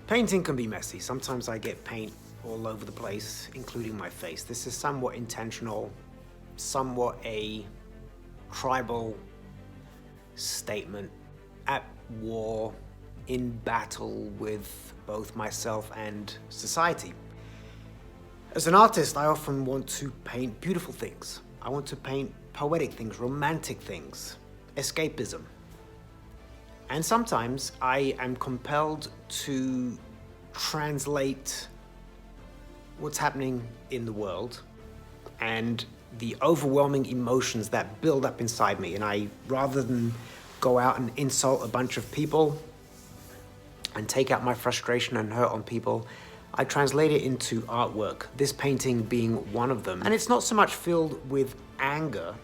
Painting can be messy. Sometimes I get paint all over the place, including my face. This is somewhat intentional, somewhat a tribal statement at war, in battle with both myself and society. As an artist, I often want to paint beautiful things. I want to paint poetic things, romantic things, escapism. And sometimes I am compelled to translate what's happening in the world and the overwhelming emotions that build up inside me. And rather than go out and insult a bunch of people and take out my frustration and hurt on people, I translate it into artwork, this painting being one of them. And it's not so much filled with anger,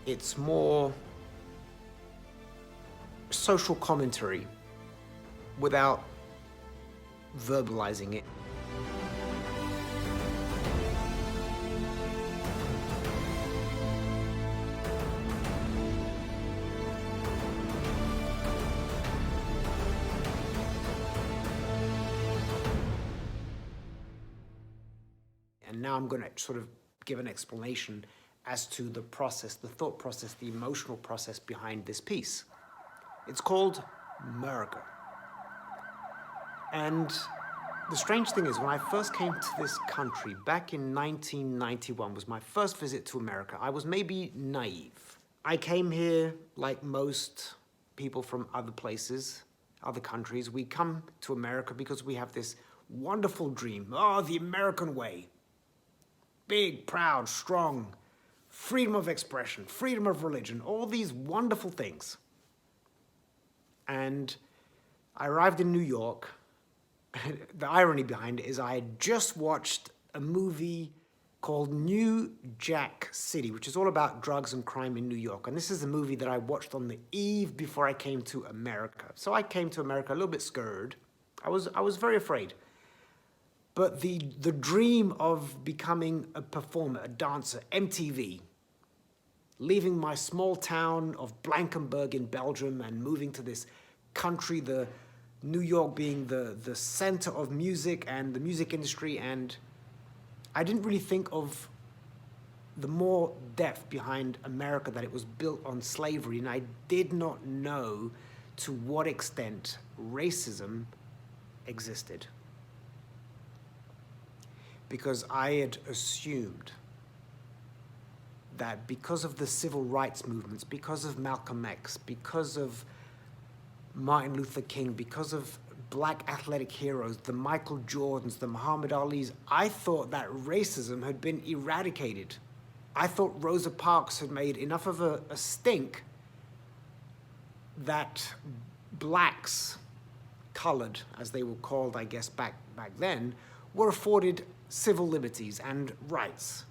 it's more social commentary without verbalizing it. And now I'm going to sort of give an explanation as to the process, the thought process, the emotional process behind this piece. It's called America. And the strange thing is, when I first came to this country back in 1991, was my first visit to America, I was maybe naive. I came here like most people from other places, other countries. We come to America because we have this wonderful dream. Oh, the American way. Big, proud, strong, freedom of expression, freedom of religion, all these wonderful things. And I arrived in New York. The irony behind it is I had just watched a movie called New Jack City, which is all about drugs and crime in New York. And this is a movie that I watched on the eve before I came to America. So I came to America a little bit scared. I was very afraid. But the dream of becoming a performer, a dancer, MTV, leaving my small town of Blankenberg in Belgium and moving to this country, the New York being the center of music and the music industry, and I didn't really think of the more depth behind America, that it was built on slavery, and I did not know to what extent racism existed. Because I had assumed that because of the civil rights movements, because of Malcolm X, because of Martin Luther King, because of black athletic heroes, the Michael Jordans, the Muhammad Alis, I thought that racism had been eradicated. I thought Rosa Parks had made enough of a stink that blacks, colored, as they were called, I guess, back then, were afforded civil liberties and rights.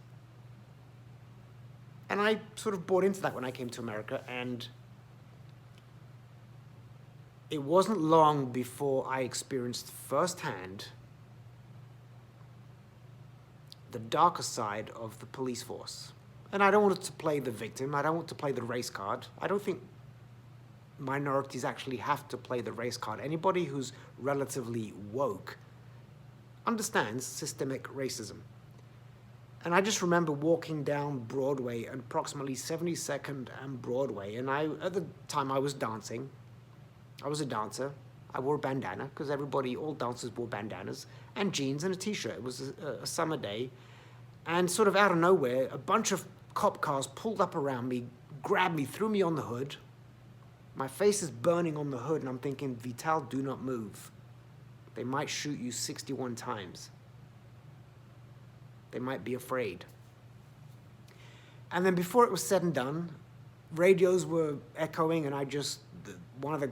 And I sort of bought into that when I came to America, and it wasn't long before I experienced firsthand the darker side of the police force. And I don't want to play the victim. I don't want to play the race card. I don't think minorities actually have to play the race card. Anybody who's relatively woke understands systemic racism. And I just remember walking down Broadway, approximately 72nd and Broadway, and at the time I was dancing. I was a dancer. I wore a bandana, because all dancers wore bandanas, and jeans and a t-shirt. It was a summer day, and sort of out of nowhere, a bunch of cop cars pulled up around me, grabbed me, threw me on the hood. My face is burning on the hood, and I'm thinking, Vital, do not move. They might shoot you 61 times. They might be afraid. And then before it was said and done, radios were echoing, and one of the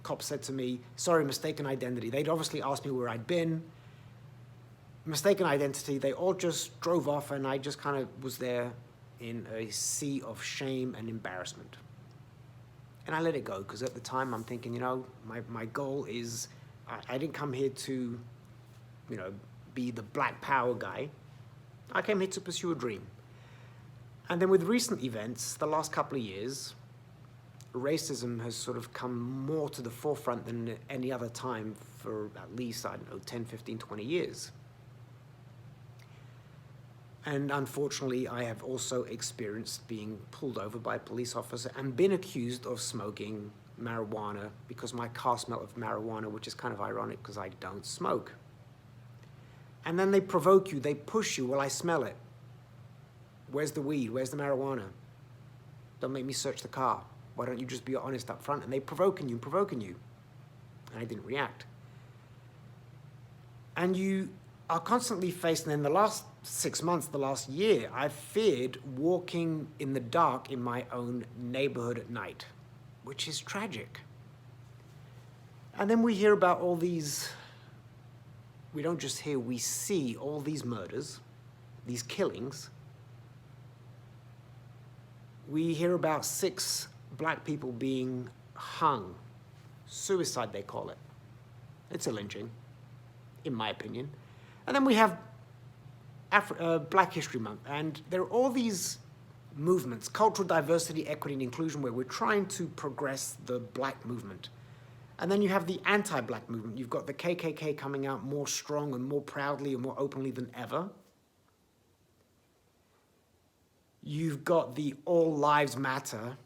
cops said to me, sorry, mistaken identity. They'd obviously asked me where I'd been. Mistaken identity. They all just drove off, and I just kind of was there in a sea of shame and embarrassment. And I let it go, because at the time I'm thinking, my goal is, I didn't come here to, be the black power guy. I came here to pursue a dream. And then with recent events, the last couple of years, racism has sort of come more to the forefront than any other time for at least, I don't know, 10, 15, 20 years. And unfortunately, I have also experienced being pulled over by a police officer and been accused of smoking marijuana because my car smelled of marijuana, which is kind of ironic because I don't smoke. And then they provoke you, they push you, well, I smell it. Where's the weed? Where's the marijuana? Don't make me search the car. Why don't you just be honest up front? And they provoking you. And I didn't react. And you are constantly faced, and in the last 6 months, the last year, I've feared walking in the dark in my own neighborhood at night, which is tragic. And then we hear about all these, we don't just hear, we see all these murders, these killings. We hear about 6 black people being hung. Suicide, they call it. It's a lynching, in my opinion. And then we have Black History Month, and there are all these movements, cultural diversity, equity, and inclusion, where we're trying to progress the black movement. And then you have the anti-black movement. You've got the KKK coming out more strong and more proudly and more openly than ever. You've got the All Lives Matter,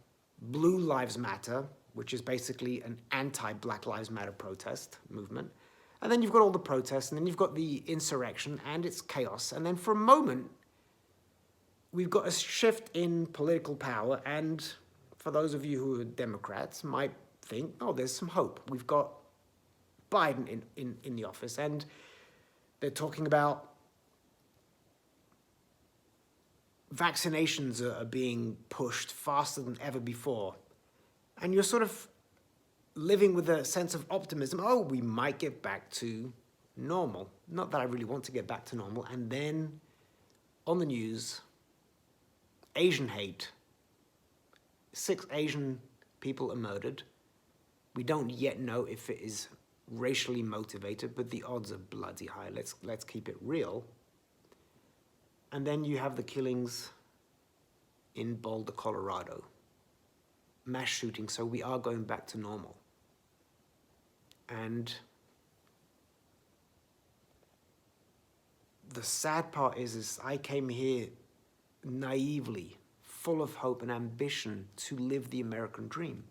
Blue Lives Matter, which is basically an anti-Black Lives Matter protest movement. And then you've got all the protests, and then you've got the insurrection, and it's chaos. And then for a moment, we've got a shift in political power, and for those of you who are Democrats might think, oh, there's some hope. We've got Biden in the office, and they're talking about vaccinations are being pushed faster than ever before. And you're sort of living with a sense of optimism. Oh, we might get back to normal. Not that I really want to get back to normal. And then on the news, Asian hate. 6 Asian people are murdered. We don't yet know if it is racially motivated, but the odds are bloody high. Let's keep it real. And then you have the killings in Boulder, Colorado. Mass shooting, so we are going back to normal. And the sad part is I came here naively, full of hope and ambition to live the American dream.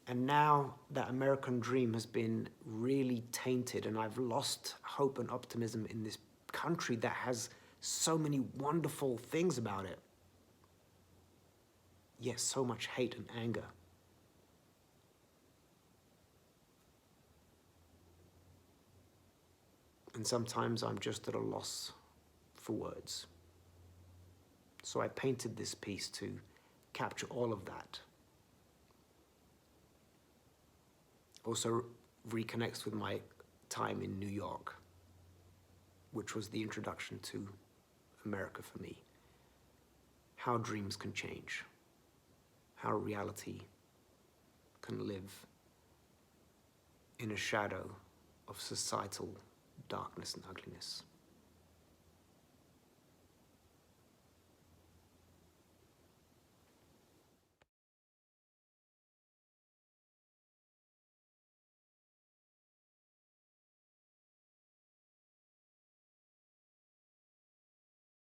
And now that American dream has been really tainted, and I've lost hope and optimism in this country that has so many wonderful things about it, yet so much hate and anger. And sometimes I'm just at a loss for words. So I painted this piece to capture all of that. Also reconnects with my time in New York, which was the introduction to America for me. How dreams can change, how reality can live in a shadow of societal darkness and ugliness.